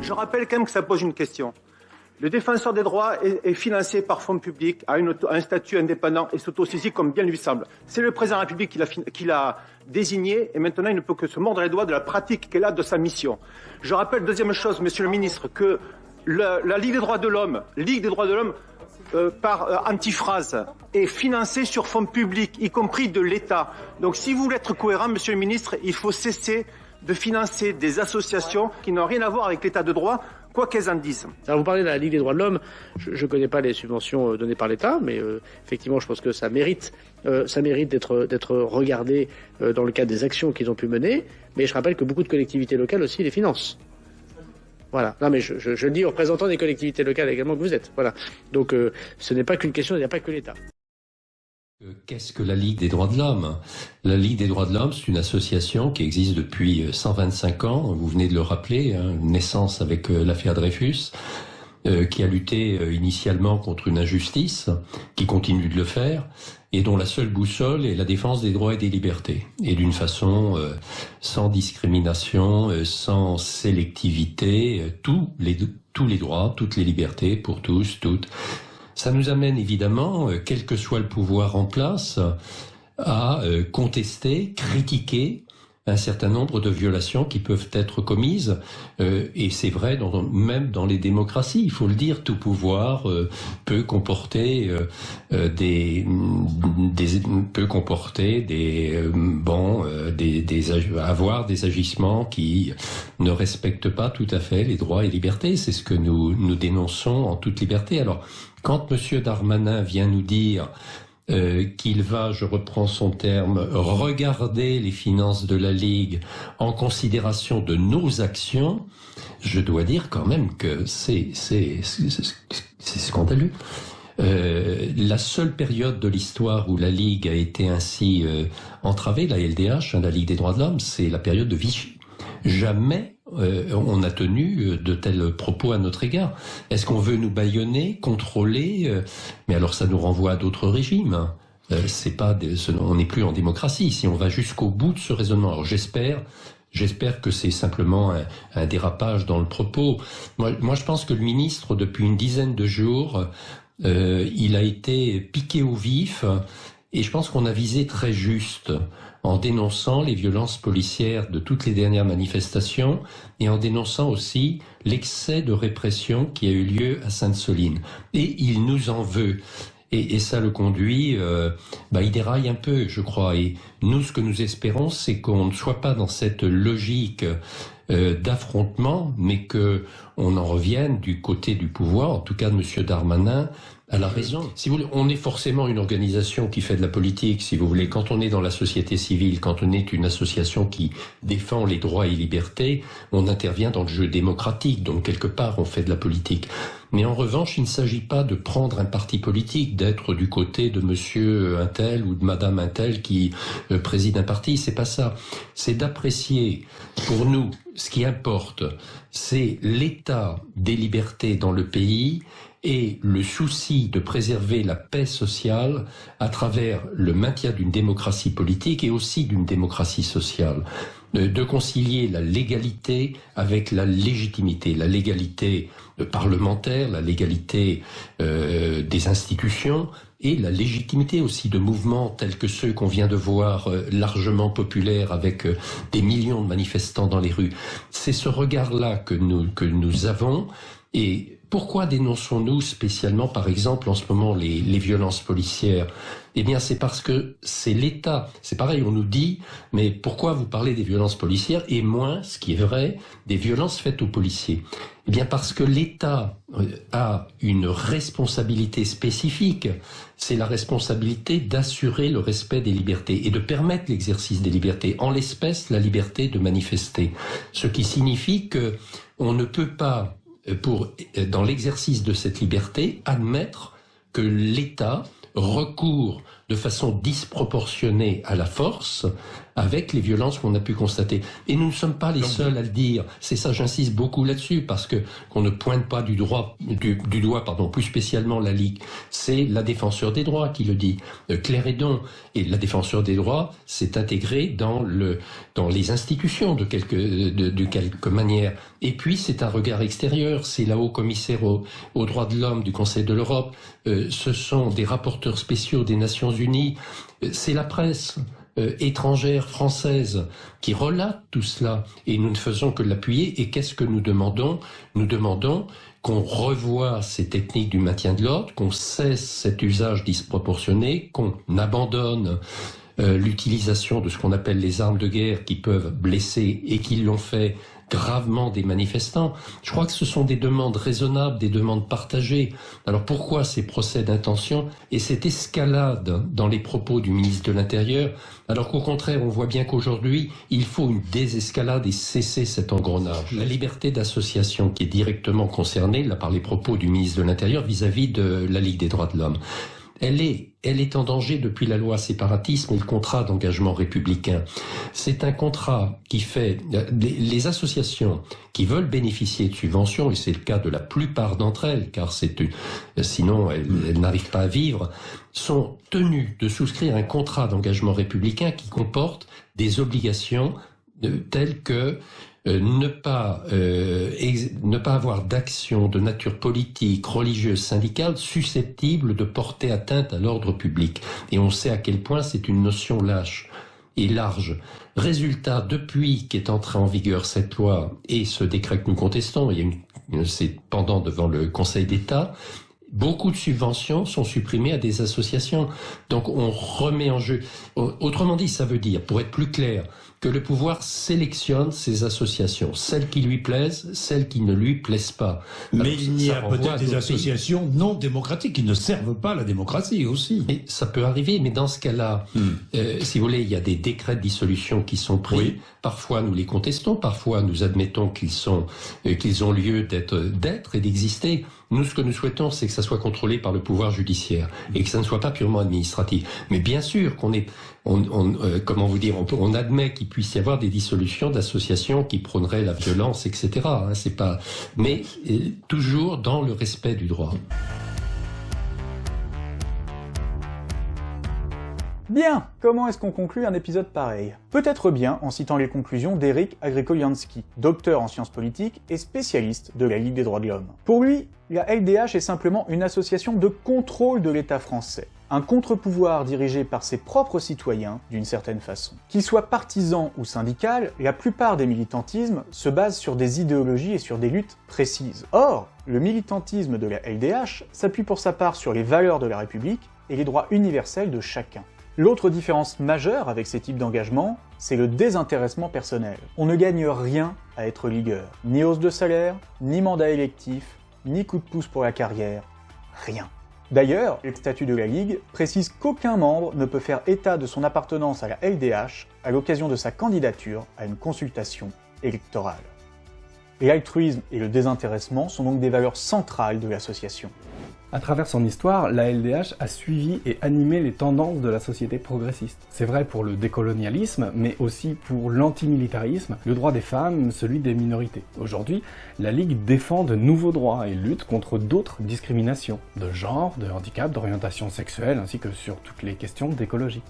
Je rappelle quand même que ça pose une question. Le défenseur des droits est financé par fonds publics, a un statut indépendant et s'autosaisit comme bien lui semble. C'est le président de la République qui l'a désigné et maintenant il ne peut que se mordre les doigts de la pratique qu'elle a de sa mission. Je rappelle, deuxième chose, monsieur le ministre, que la Ligue des droits de l'homme, par antiphrase, est financée sur fonds publics, y compris de l'État. Donc si vous voulez être cohérent, monsieur le ministre, il faut cesser de financer des associations qui n'ont rien à voir avec l'État de droit, quoi qu'elles en disent. Alors vous parlez de la Ligue des droits de l'homme, je ne connais pas les subventions données par l'État, mais effectivement je pense que ça mérite d'être regardé dans le cadre des actions qu'ils ont pu mener, mais je rappelle que beaucoup de collectivités locales aussi les financent. Voilà. Non mais je le dis aux représentants des collectivités locales également que vous êtes. Voilà. Donc ce n'est pas qu'une question, il n'y a pas que l'État. Qu'est-ce que la Ligue des droits de l'homme? La Ligue des droits de l'homme, c'est une association qui existe depuis 125 ans, vous venez de le rappeler, naissance avec l'affaire Dreyfus, qui a lutté initialement contre une injustice, qui continue de le faire, et dont la seule boussole est la défense des droits et des libertés, et d'une façon sans discrimination, sans sélectivité, tous les droits, toutes les libertés pour tous, toutes. Ça nous amène évidemment, quel que soit le pouvoir en place, à contester, critiquer un certain nombre de violations qui peuvent être commises. Et c'est vrai même dans les démocraties, il faut le dire, tout pouvoir peut comporter avoir des agissements qui ne respectent pas tout à fait les droits et libertés. C'est ce que nous dénonçons en toute liberté. Alors, quand M. Darmanin vient nous dire qu'il va, je reprends son terme, regarder les finances de la Ligue en considération de nos actions, je dois dire quand même que c'est scandaleux. La seule période de l'histoire où la Ligue a été ainsi entravée, la LDH, la Ligue des droits de l'homme, c'est la période de Vichy. Jamais on a tenu de tels propos à notre égard. Est-ce qu'on veut nous bâillonner, contrôler mais alors ça nous renvoie à d'autres régimes. On n'est plus en démocratie. Si on va jusqu'au bout de ce raisonnement, alors j'espère que c'est simplement un dérapage dans le propos. Moi, je pense que le ministre, depuis une dizaine de jours, il a été piqué au vif. Et je pense qu'on a visé très juste en dénonçant les violences policières de toutes les dernières manifestations et en dénonçant aussi l'excès de répression qui a eu lieu à Sainte-Soline. Et il nous en veut. Et ça le conduit, il déraille un peu, je crois. Et nous, ce que nous espérons, c'est qu'on ne soit pas dans cette logique d'affrontement, mais que on en revienne du côté du pouvoir, en tout cas de M. Darmanin, à la raison. Si vous voulez, on est forcément une organisation qui fait de la politique, si vous voulez. Quand on est dans la société civile, quand on est une association qui défend les droits et libertés, on intervient dans le jeu démocratique, donc quelque part on fait de la politique. Mais en revanche, il ne s'agit pas de prendre un parti politique, d'être du côté de monsieur un tel ou de madame un tel qui préside un parti, c'est pas ça. C'est d'apprécier, pour nous, ce qui importe, c'est l'état des libertés dans le pays et le souci de préserver la paix sociale à travers le maintien d'une démocratie politique et aussi d'une démocratie sociale. De concilier la légalité avec la légitimité parlementaire, la légalité des institutions et la légitimité aussi de mouvements tels que ceux qu'on vient de voir largement populaires avec des millions de manifestants dans les rues. C'est ce regard-là que nous avons. Et pourquoi dénonçons-nous spécialement, par exemple, en ce moment, les violences policières? Eh bien, c'est parce que c'est l'État. C'est pareil, on nous dit, mais pourquoi vous parlez des violences policières et moins, ce qui est vrai, des violences faites aux policiers? Eh bien, parce que l'État a une responsabilité spécifique. C'est la responsabilité d'assurer le respect des libertés et de permettre l'exercice des libertés. En l'espèce, la liberté de manifester. Ce qui signifie que on ne peut pas, dans l'exercice de cette liberté, admettre que l'État recourt de façon disproportionnée à la force, avec les violences qu'on a pu constater. Et nous ne sommes pas les seuls à le dire. C'est ça, j'insiste beaucoup là-dessus, parce que qu'on ne pointe pas du doigt, plus spécialement la Ligue. C'est la défenseur des droits qui le dit, Claire Hédon. Et la défenseur des droits s'est intégrée dans les institutions de quelque manière. Et puis c'est un regard extérieur, c'est la haut-commissaire aux droits de l'homme du Conseil de l'Europe, ce sont des rapporteurs spéciaux des Nations Unies, c'est la presse étrangère française qui relate tout cela, et nous ne faisons que l'appuyer. Et qu'est-ce que nous demandons? Nous demandons qu'on revoie ces techniques du maintien de l'ordre, qu'on cesse cet usage disproportionné, qu'on abandonne l'utilisation de ce qu'on appelle les armes de guerre qui peuvent blesser et qui l'ont fait gravement des manifestants. Je crois que ce sont des demandes raisonnables, des demandes partagées. Alors pourquoi ces procès d'intention et cette escalade dans les propos du ministre de l'Intérieur, alors qu'au contraire, on voit bien qu'aujourd'hui, il faut une désescalade et cesser cet engrenage. La liberté d'association qui est directement concernée, là, par les propos du ministre de l'Intérieur vis-à-vis de la Ligue des droits de l'homme, elle est en danger depuis la loi séparatisme et le contrat d'engagement républicain. C'est un contrat qui fait les associations qui veulent bénéficier de subventions, et c'est le cas de la plupart d'entre elles, car sinon elles n'arrivent pas à vivre, sont tenues de souscrire un contrat d'engagement républicain qui comporte des obligations telles que ne pas avoir d'action de nature politique, religieuse, syndicale susceptible de porter atteinte à l'ordre public. Et on sait à quel point c'est une notion lâche et large. Résultat, depuis qu'est entrée en vigueur cette loi et ce décret que nous contestons, c'est pendant devant le Conseil d'État, beaucoup de subventions sont supprimées à des associations. Donc on remet en jeu. Autrement dit, ça veut dire, pour être plus clair, que le pouvoir sélectionne ces associations, celles qui lui plaisent, celles qui ne lui plaisent pas. Mais il y a peut-être des associations non démocratiques qui ne servent pas la démocratie aussi. Et ça peut arriver, mais dans ce cas-là, si vous voulez, il y a des décrets de dissolution qui sont pris. Oui. Parfois, nous les contestons, parfois, nous admettons qu'ils ont lieu d'être et d'exister. Nous, ce que nous souhaitons, c'est que ça soit contrôlé par le pouvoir judiciaire et que ça ne soit pas purement administratif. Mais bien sûr qu'on on admet qu'il puisse y avoir des dissolutions d'associations qui prôneraient la violence, etc. C'est pas, mais toujours dans le respect du droit. Bien, comment est-ce qu'on conclut un épisode pareil? Peut-être bien en citant les conclusions d'Eric Agricoliansky, docteur en sciences politiques et spécialiste de la Ligue des droits de l'homme. Pour lui, la LDH est simplement une association de contrôle de l'État français, un contre-pouvoir dirigé par ses propres citoyens d'une certaine façon. Qu'il soit partisan ou syndical, la plupart des militantismes se basent sur des idéologies et sur des luttes précises. Or, le militantisme de la LDH s'appuie pour sa part sur les valeurs de la République et les droits universels de chacun. L'autre différence majeure avec ces types d'engagement, c'est le désintéressement personnel. On ne gagne rien à être ligueur. Ni hausse de salaire, ni mandat électif, ni coup de pouce pour la carrière. Rien. D'ailleurs, le statut de la Ligue précise qu'aucun membre ne peut faire état de son appartenance à la LDH à l'occasion de sa candidature à une consultation électorale. L'altruisme et le désintéressement sont donc des valeurs centrales de l'association. À travers son histoire, la LDH a suivi et animé les tendances de la société progressiste. C'est vrai pour le décolonialisme, mais aussi pour l'antimilitarisme, le droit des femmes, celui des minorités. Aujourd'hui, la Ligue défend de nouveaux droits et lutte contre d'autres discriminations, de genre, de handicap, d'orientation sexuelle, ainsi que sur toutes les questions d'écologie.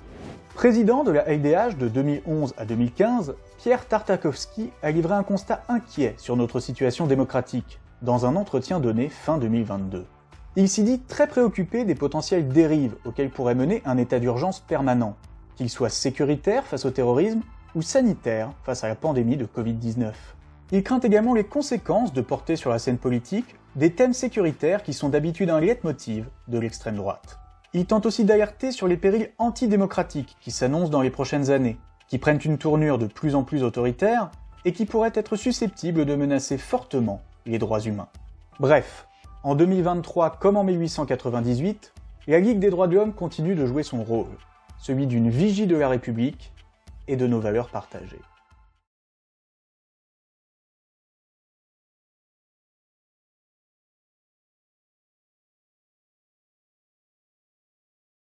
Président de la LDH de 2011 à 2015, Pierre Tartakovsky a livré un constat inquiet sur notre situation démocratique, dans un entretien donné fin 2022. Il s'y dit très préoccupé des potentielles dérives auxquelles pourrait mener un état d'urgence permanent, qu'il soit sécuritaire face au terrorisme ou sanitaire face à la pandémie de Covid-19. Il craint également les conséquences de porter sur la scène politique des thèmes sécuritaires qui sont d'habitude un leitmotiv de l'extrême droite. Il tente aussi d'alerter sur les périls antidémocratiques qui s'annoncent dans les prochaines années, qui prennent une tournure de plus en plus autoritaire et qui pourraient être susceptibles de menacer fortement les droits humains. Bref, en 2023 comme en 1898, la Ligue des droits de l'homme continue de jouer son rôle, celui d'une vigie de la République et de nos valeurs partagées.